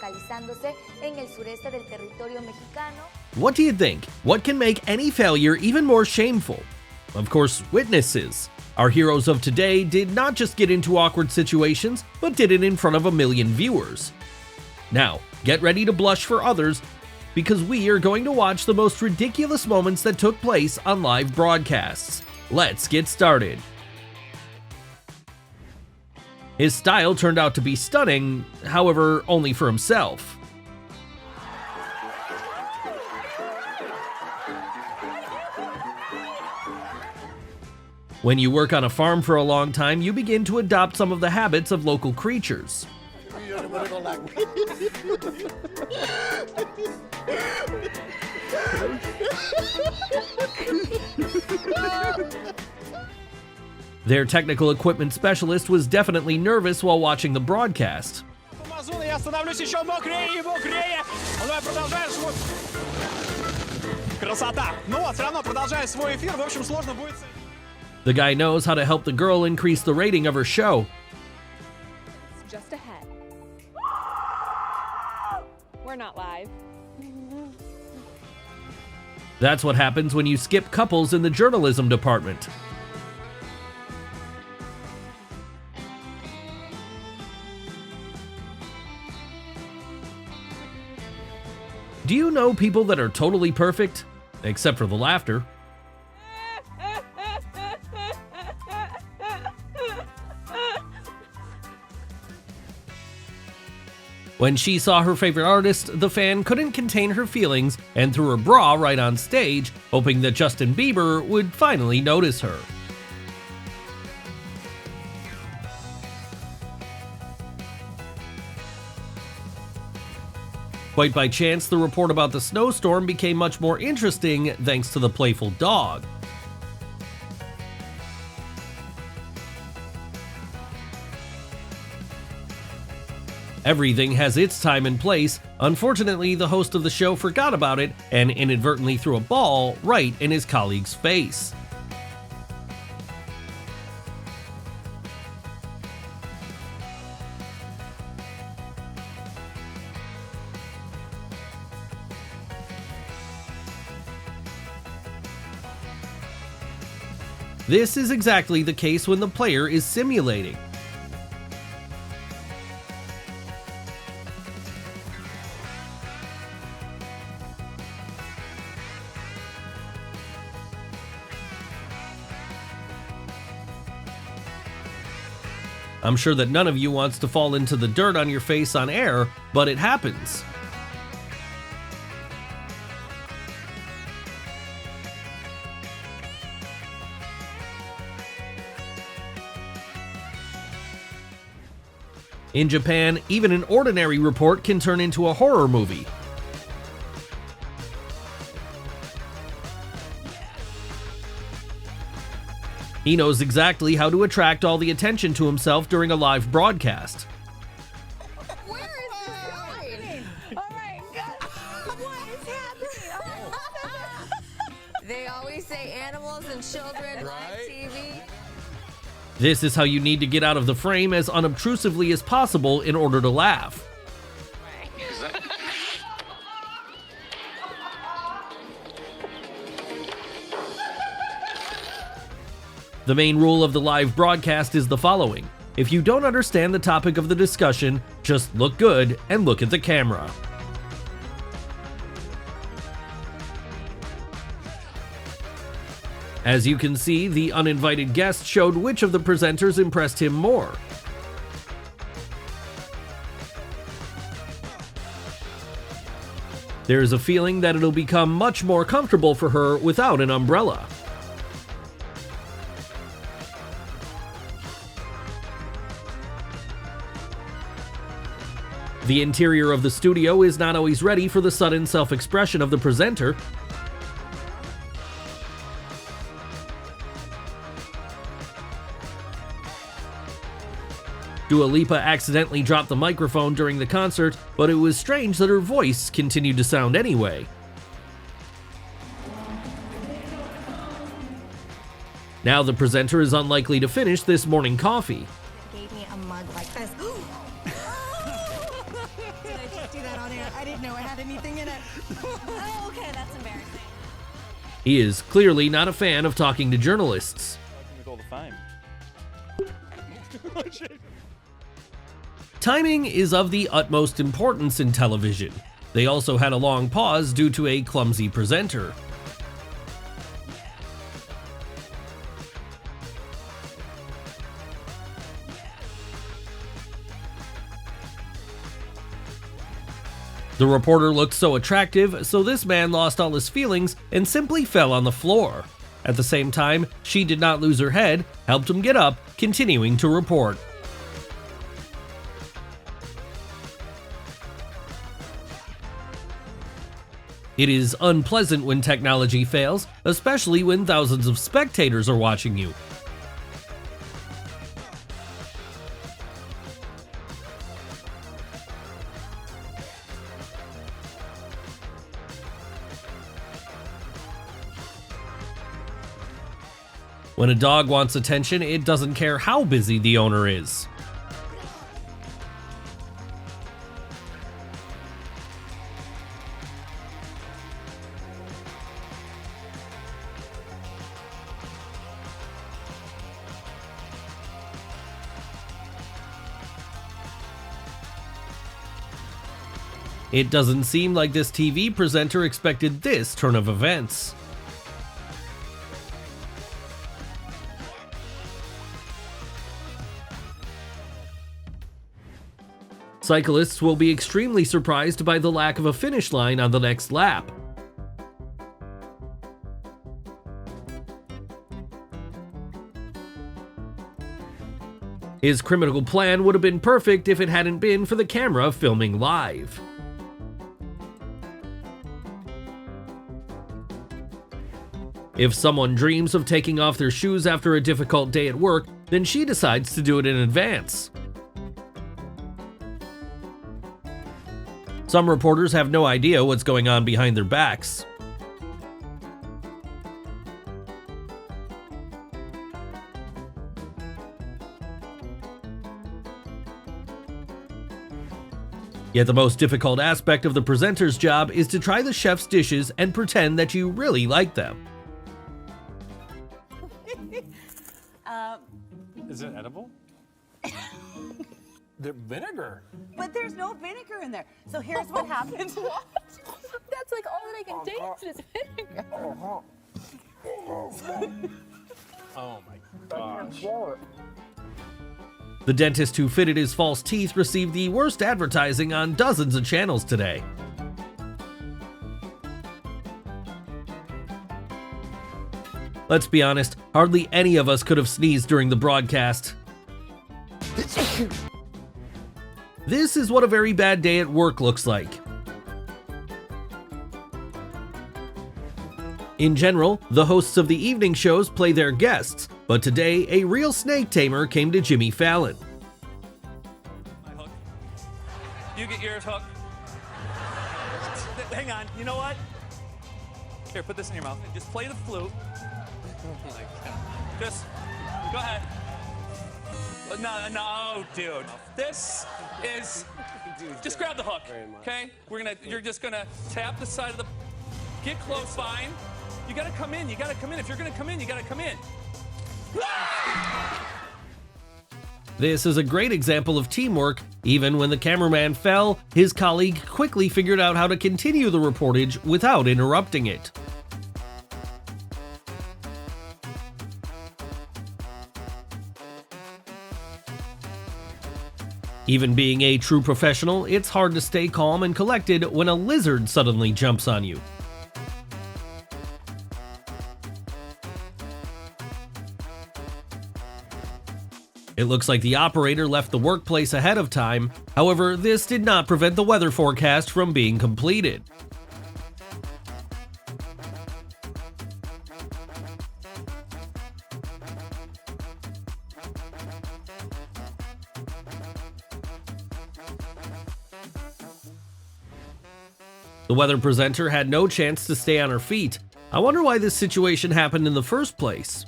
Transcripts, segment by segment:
localizándose en el sureste del territorio mexicano. What do you think? What can make any failure even more shameful? Of course, witnesses. Our heroes of today did not just get into awkward situations, but did it in front of 1 million viewers. Now, get ready to blush for others, because we are going to watch the most ridiculous moments that took place on live broadcasts. Let's get started. His style turned out to be stunning, however, only for himself. When you work on a farm for a long time, you begin to adopt some of the habits of local creatures. Their technical equipment specialist was definitely nervous while watching the broadcast. The guy knows how to help the girl increase the rating of her show. It's just ahead. We're not live. That's what happens when you skip couples in the journalism department. Do you know people that are totally perfect? Except for the laughter. When she saw her favorite artist, the fan couldn't contain her feelings and threw her bra right on stage, hoping that Justin Bieber would finally notice her. Quite by chance, the report about the snowstorm became much more interesting thanks to the playful dog. Everything has its time and place. Unfortunately, the host of the show forgot about it and inadvertently threw a ball right in his colleague's face. This is exactly the case when the player is simulating. I'm sure that none of you wants to fall into the dirt on your face on air, but it happens. In Japan, even an ordinary report can turn into a horror movie. He knows exactly how to attract all the attention to himself during a live broadcast. Where is this going? Oh my God! What is happening? They always say animals and children live TV. This is how you need to get out of the frame as unobtrusively as possible in order to laugh. The main rule of the live broadcast is the following. If you don't understand the topic of the discussion, just look good and look at the camera. As you can see, the uninvited guest showed which of the presenters impressed him more. There is a feeling that it'll become much more comfortable for her without an umbrella. The interior of the studio is not always ready for the sudden self-expression of the presenter. Dua Lipa accidentally dropped the microphone during the concert, but it was strange that her voice continued to sound anyway. Now the presenter is unlikely to finish this morning coffee. Gave me a mug like this. Did I do that on air. I didn't know it had anything in it. Oh, okay, that's embarrassing. He is clearly not a fan of talking to journalists. With all the fame. Timing is of the utmost importance in television. They also had a long pause due to a clumsy presenter. The reporter looked so attractive, so this man lost all his feelings and simply fell on the floor. At the same time, she did not lose her head, helped him get up, continuing to report. It is unpleasant when technology fails, especially when thousands of spectators are watching you. When a dog wants attention, it doesn't care how busy the owner is. It doesn't seem like this TV presenter expected this turn of events. Cyclists will be extremely surprised by the lack of a finish line on the next lap. His criminal plan would have been perfect if it hadn't been for the camera filming live. If someone dreams of taking off their shoes after a difficult day at work, then she decides to do it in advance. Some reporters have no idea what's going on behind their backs. Yet the most difficult aspect of the presenter's job is to try the chef's dishes and pretend that you really like them. Is it edible? The vinegar. But there's no vinegar in there. So here's what happened. That's like all that I can taste is vinegar. Oh my gosh. The dentist who fitted his false teeth received the worst advertising on dozens of channels today. Let's be honest, hardly any of us could have sneezed during the broadcast. This is what a very bad day at work looks like. In general, the hosts of the evening shows play their guests, but today a real snake tamer came to Jimmy Fallon. My hook. You get yours, hook. Hang on, you know what? Here, put this in your mouth. Just play the flute. Oh my God. Just, go ahead. No, dude. This is, just grab the hook, okay? You're just gonna tap the side of the, get close, fine. You gotta come in, you gotta come in. If you're gonna come in, you gotta come in. This is a great example of teamwork. Even when the cameraman fell, his colleague quickly figured out how to continue the reportage without interrupting it. Even being a true professional, it's hard to stay calm and collected when a lizard suddenly jumps on you. It looks like the operator left the workplace ahead of time. However, this did not prevent the weather forecast from being completed. The weather presenter had no chance to stay on her feet. I wonder why this situation happened in the first place.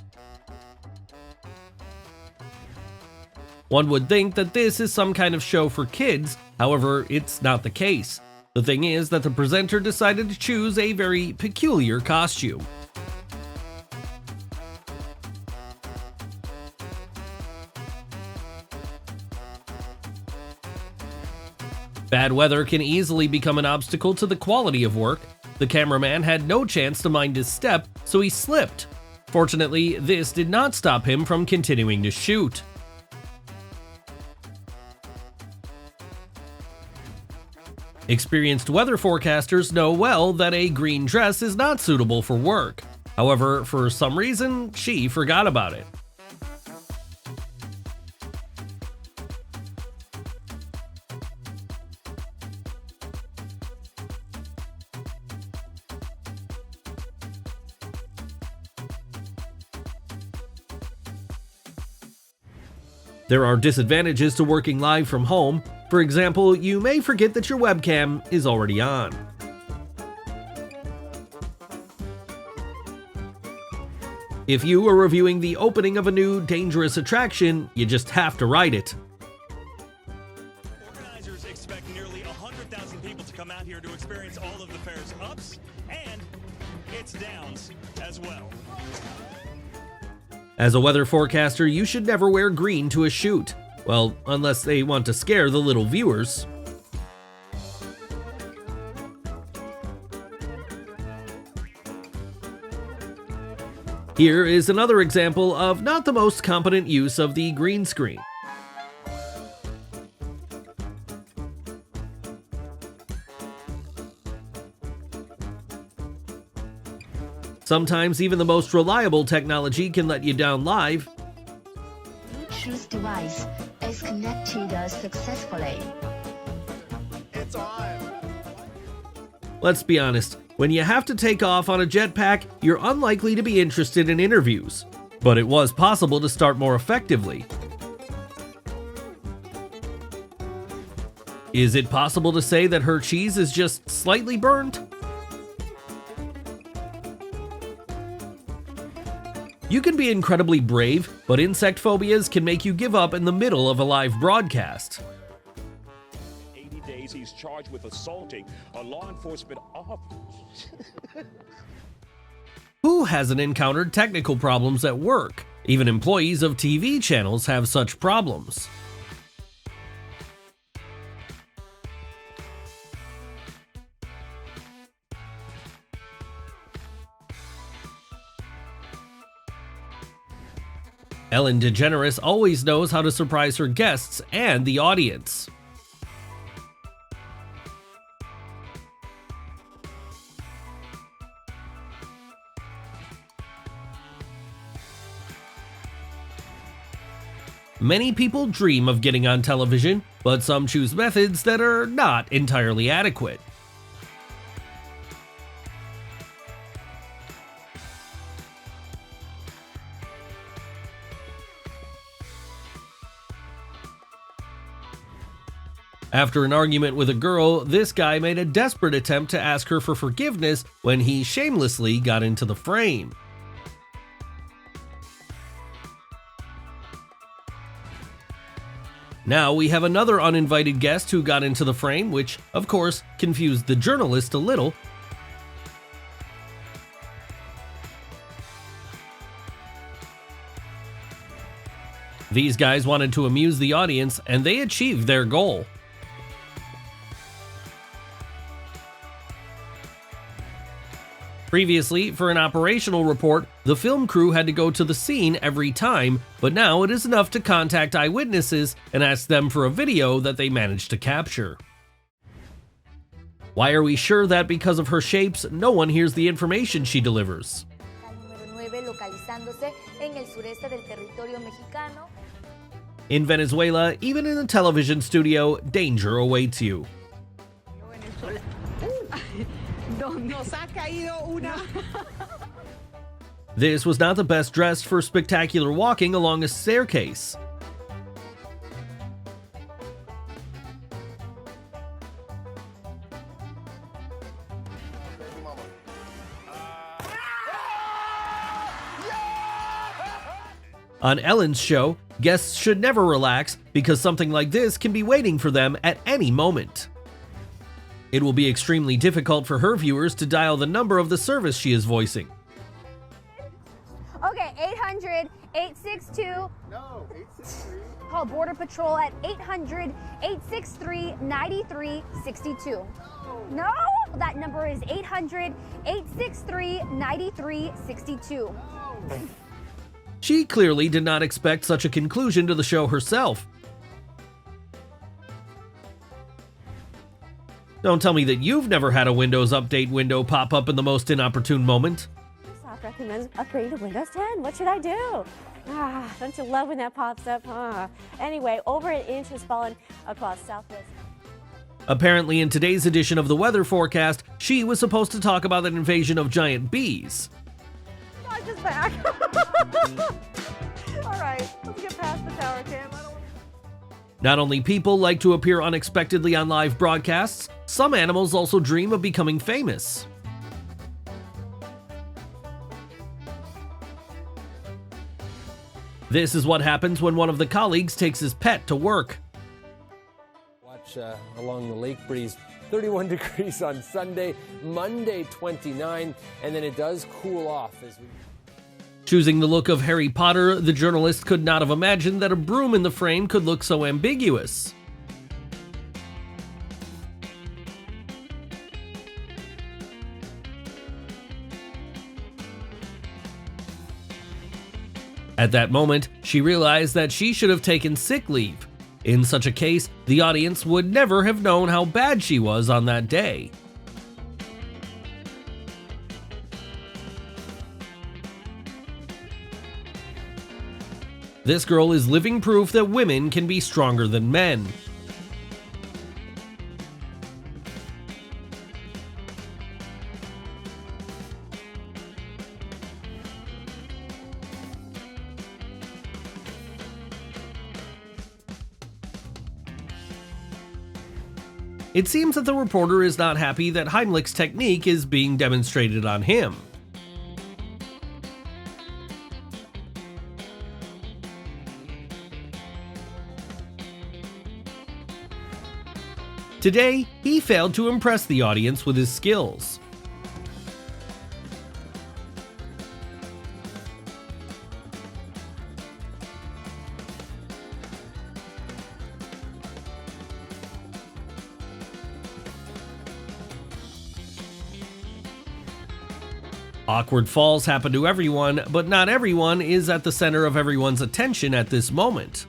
One would think that this is some kind of show for kids, However, it's not the case. The thing is that the presenter decided to choose a very peculiar costume. Bad weather can easily become an obstacle to the quality of work. The cameraman had no chance to mind his step, so he slipped. Fortunately, this did not stop him from continuing to shoot. Experienced weather forecasters know well that a green dress is not suitable for work. However, for some reason, she forgot about it. There are disadvantages to working live from home. For example, you may forget that your webcam is already on. If you are reviewing the opening of a new dangerous attraction, you just have to write it. Organizers expect nearly 100,000 people to come out here to experience all of the fair's ups and its downs as well. As a weather forecaster, you should never wear green to a shoot. Well, unless they want to scare the little viewers. Here is another example of not the most competent use of the green screen. Sometimes even the most reliable technology can let you down live. Bluetooth device is connected successfully. It's on. Let's be honest, when you have to take off on a jetpack, you're unlikely to be interested in interviews. But it was possible to start more effectively. Is it possible to say that her cheese is just slightly burned? You can be incredibly brave, but insect phobias can make you give up in the middle of a live broadcast. 80 days he's charged with assaulting a law enforcement officer. Who hasn't encountered technical problems at work? Even employees of TV channels have such problems. Ellen DeGeneres always knows how to surprise her guests and the audience. Many people dream of getting on television, but some choose methods that are not entirely adequate. After an argument with a girl, this guy made a desperate attempt to ask her for forgiveness when he shamelessly got into the frame. Now we have another uninvited guest who got into the frame, which, of course, confused the journalist a little. These guys wanted to amuse the audience, and they achieved their goal. Previously, for an operational report, the film crew had to go to the scene every time, but now it is enough to contact eyewitnesses and ask them for a video that they managed to capture. Why are we sure that because of her shapes, no one hears the information she delivers? In Venezuela, even in a television studio, danger awaits you. This was not the best dressed for spectacular walking along a staircase. On Ellen's show, guests should never relax because something like this can be waiting for them at any moment. It will be extremely difficult for her viewers to dial the number of the service she is voicing. Okay, 800-862. No, 863. Call Border Patrol at 800-863-9362. No? That number is 800-863-9362. She clearly did not expect such a conclusion to the show herself. Don't tell me that you've never had a Windows Update window pop up in the most inopportune moment. Microsoft recommends upgrading to Windows 10. What should I do? Don't you love when that pops up? Anyway, over an inch has fallen across Southwest. Apparently, in today's edition of the weather forecast, she was supposed to talk about an invasion of giant bees. I'm just back. All right, let's get past the tower cam. Not only people like to appear unexpectedly on live broadcasts, some animals also dream of becoming famous. This is what happens when one of the colleagues takes his pet to work. Watch along the lake breeze. 31 degrees on Sunday, Monday 29, and then it does cool off as we... Choosing the look of Harry Potter, the journalist could not have imagined that a broom in the frame could look so ambiguous. At that moment, she realized that she should have taken sick leave. In such a case, the audience would never have known how bad she was on that day. This girl is living proof that women can be stronger than men. It seems that the reporter is not happy that Heimlich's technique is being demonstrated on him. Today, he failed to impress the audience with his skills. Awkward falls happen to everyone, but not everyone is at the center of everyone's attention at this moment.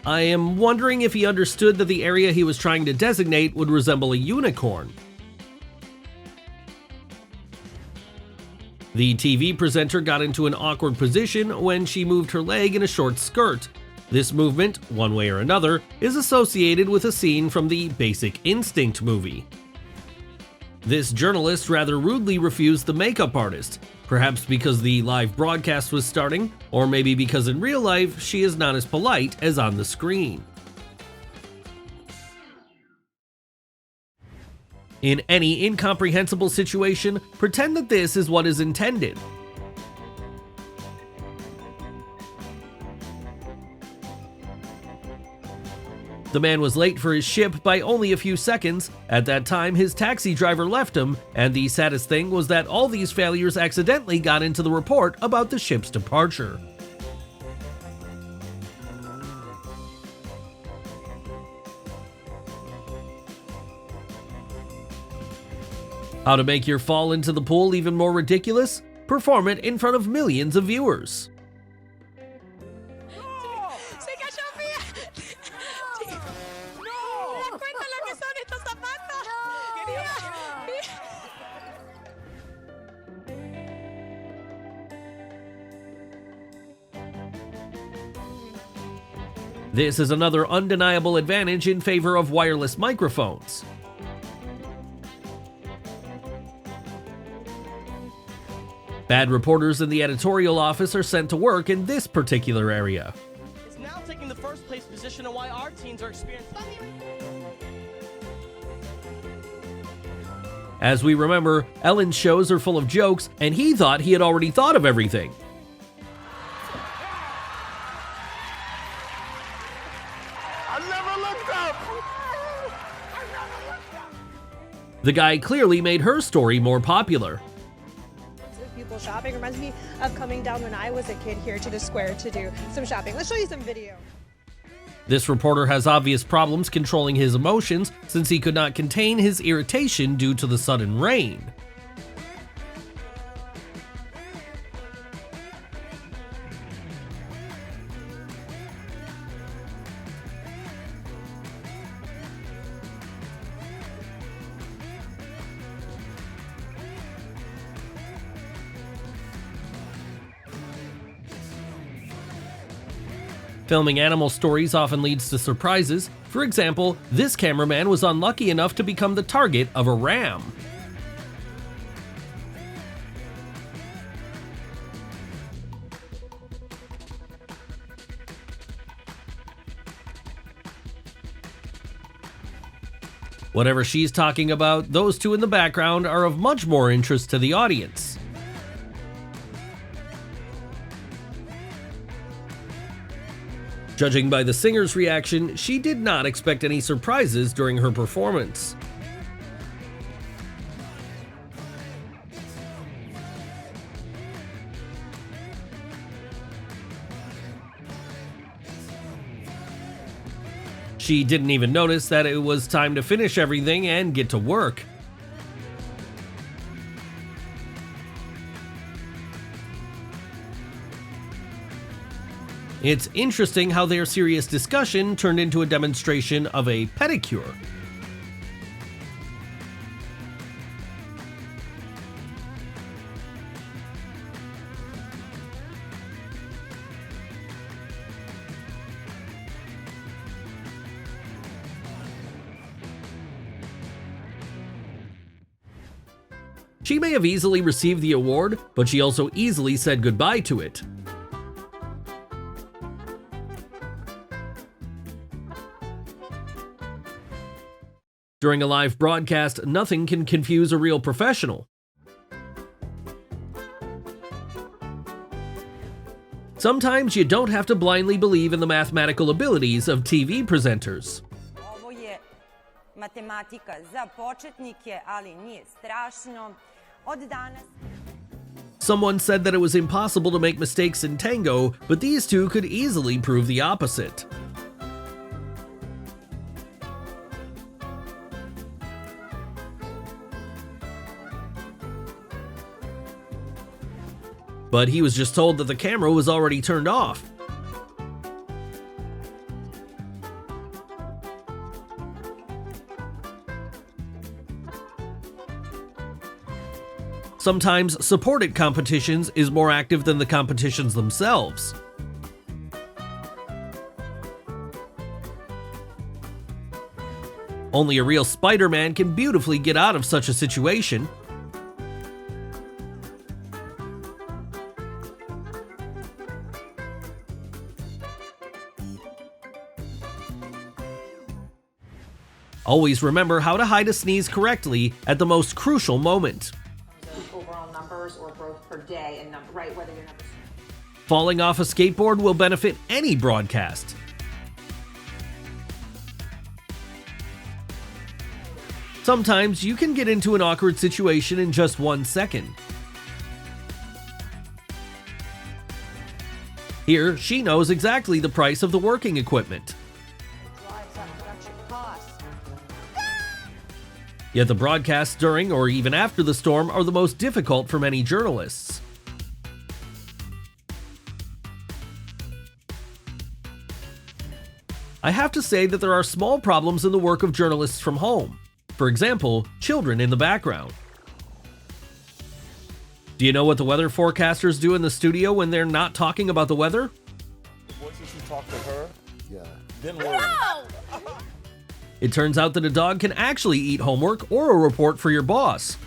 I am wondering if he understood that the area he was trying to designate would resemble a unicorn. The TV presenter got into an awkward position when she moved her leg in a short skirt. This movement, one way or another, is associated with a scene from the Basic Instinct movie. This journalist rather rudely refused the makeup artist, perhaps because the live broadcast was starting, or maybe because in real life she is not as polite as on the screen. In any incomprehensible situation, pretend that this is what is intended. The man was late for his ship by only a few seconds. At that time, his taxi driver left him, and the saddest thing was that all these failures accidentally got into the report about the ship's departure. How to make your fall into the pool even more ridiculous? Perform it in front of millions of viewers. This is another undeniable advantage in favor of wireless microphones. Bad reporters in the editorial office are sent to work in this particular area. Is now taking the first place position on why our teens are experiencing. As we remember, Ellen's shows are full of jokes, and he thought he had already thought of everything. I never looked up. The guy clearly made her story more popular. People shopping reminds me of coming down when I was a kid here to the square to do some shopping. Let's show you some video. This reporter has obvious problems controlling his emotions since he could not contain his irritation due to the sudden rain. Filming animal stories often leads to surprises. For example, this cameraman was unlucky enough to become the target of a ram. Whatever she's talking about, those two in the background are of much more interest to the audience. Judging by the singer's reaction, she did not expect any surprises during her performance. She didn't even notice that it was time to finish everything and get to work. It's interesting how their serious discussion turned into a demonstration of a pedicure. She may have easily received the award, but she also easily said goodbye to it. During a live broadcast, nothing can confuse a real professional. Sometimes you don't have to blindly believe in the mathematical abilities of TV presenters. Ovo je matematika za početnike, ali nije strašno. Od danas... Someone said that it was impossible to make mistakes in tango, but these two could easily prove the opposite. But he was just told that the camera was already turned off. Sometimes support at competitions is more active than the competitions themselves. Only a real Spider-Man can beautifully get out of such a situation. Always remember how to hide a sneeze correctly at the most crucial moment. Overall numbers or growth per day and right, whether you're numbers. Falling off a skateboard will benefit any broadcast. Sometimes you can get into an awkward situation in just 1 second. Here, she knows exactly the price of the working equipment. Yet the broadcasts during or even after the storm are the most difficult for many journalists. I have to say that there are small problems in the work of journalists from home. For example, children in the background. Do you know what the weather forecasters do in the studio when they're not talking about the weather? The voices you talk to her, yeah, then worry. It turns out that a dog can actually eat homework or a report for your boss.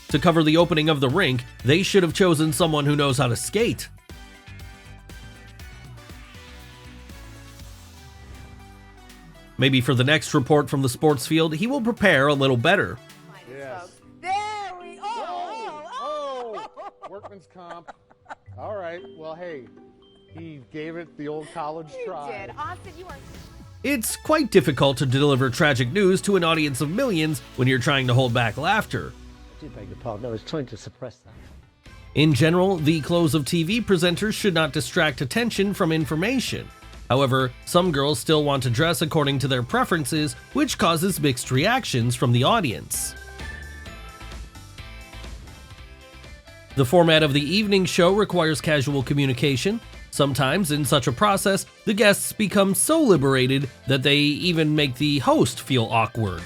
To cover the opening of the rink, they should have chosen someone who knows how to skate. Maybe for the next report from the sports field, he will prepare a little better. Yes. There we Oh, workman's comp. All right. Well, hey, he gave it the old college try. Austin, you are. It's quite difficult to deliver tragic news to an audience of millions when you're trying to hold back laughter. I do beg your pardon, I was trying to suppress that. In general, the clothes of TV presenters should not distract attention from information. However, some girls still want to dress according to their preferences, which causes mixed reactions from the audience. The format of the evening show requires casual communication. Sometimes, in such a process, the guests become so liberated that they even make the host feel awkward.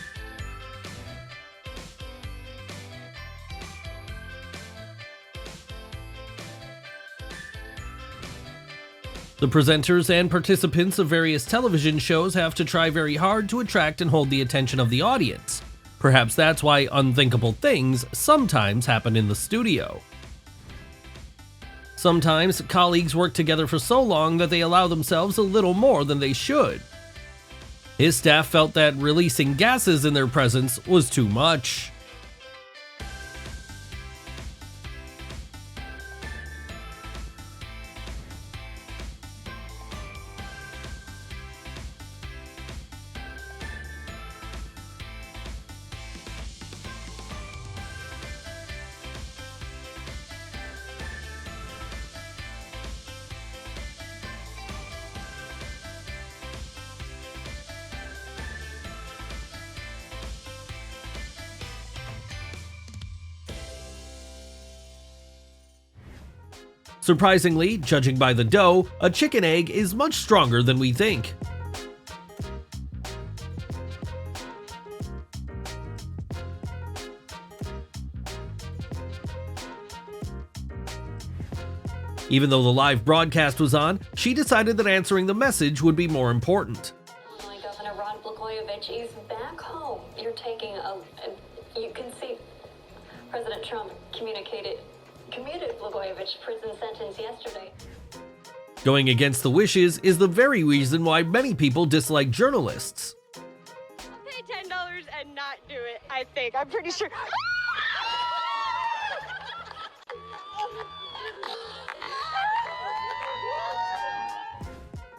The presenters and participants of various television shows have to try very hard to attract and hold the attention of the audience. Perhaps that's why unthinkable things sometimes happen in the studio. Sometimes, colleagues work together for so long that they allow themselves a little more than they should. His staff felt that releasing gases in their presence was too much. Surprisingly, judging by the dough, a chicken egg is much stronger than we think. Even though the live broadcast was on, she decided that answering the message would be more important. Illinois Governor Ron Blagojevich is back home. You're taking you can see President Trump commuted Blagojevich prison sentence yesterday. Going against the wishes is the very reason why many people dislike journalists. I'll pay $10 and not do it, I think. I'm pretty sure.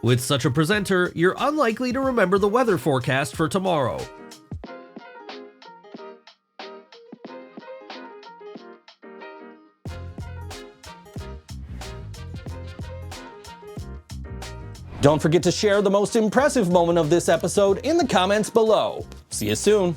With such a presenter, you're unlikely to remember the weather forecast for tomorrow. Don't forget to share the most impressive moment of this episode in the comments below. See you soon.